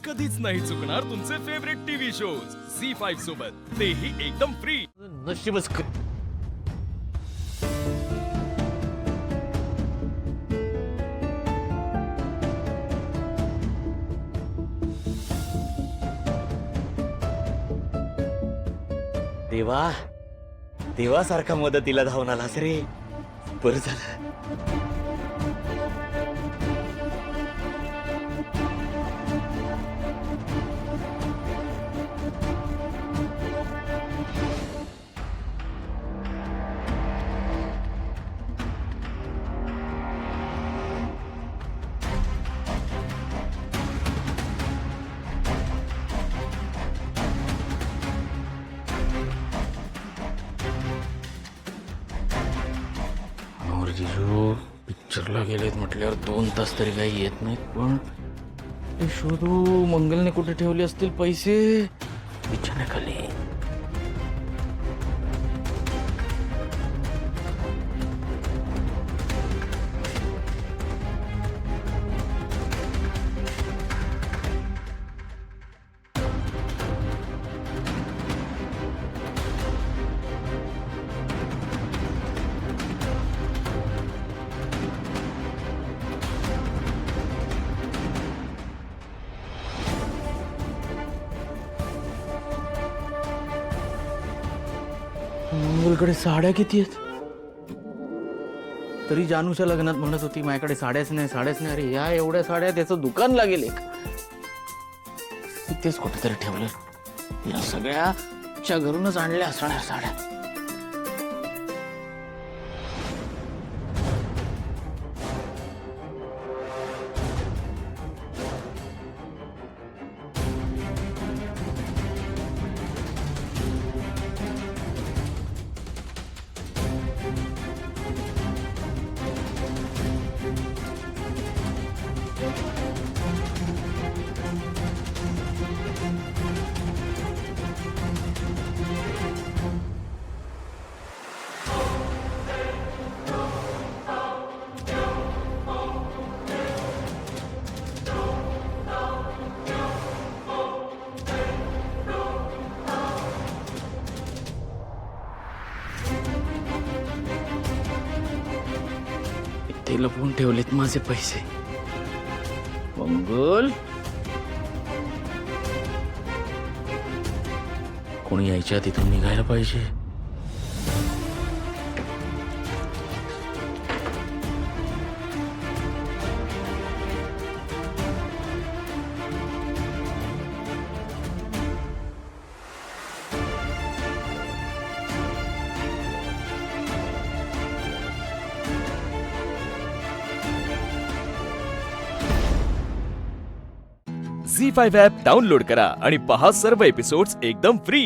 कधीच नाही चुकणार तुमचे फेवरेट टीव्ही शोज झी5 सोबत, तेही एकदम फ्री. नशीबच देवा, देवासारखा मदतीला धावून आलास रे. बरं झालं. जिजू पिक्चरला गेलेत म्हटल्यावर 2 तास तरी काही येत नाहीत. पण ते शोधू, मंगलने कुठे ठेवले असतील पैसे बिछाण्याखाली. मंगलकडे साड्या किती आहेत? तरी जानूच्या लग्नात म्हणत होती माझ्याकडे साड्याच नाही. अरे या एवढ्या साड्या, त्याचं दुकान लागेल एक. तेच कुठेतरी ठेवलं. या सगळ्याच्या घरूनच आणल्या असणार साड्या. ते लपवून ठेवलेत माझे पैसे. मंगल, कोणी यायच्या तिथून निघायला पाहिजे. झी5 ॲप डाउनलोड करा आणि पहा सर्व एपिसोड्स एकदम फ्री.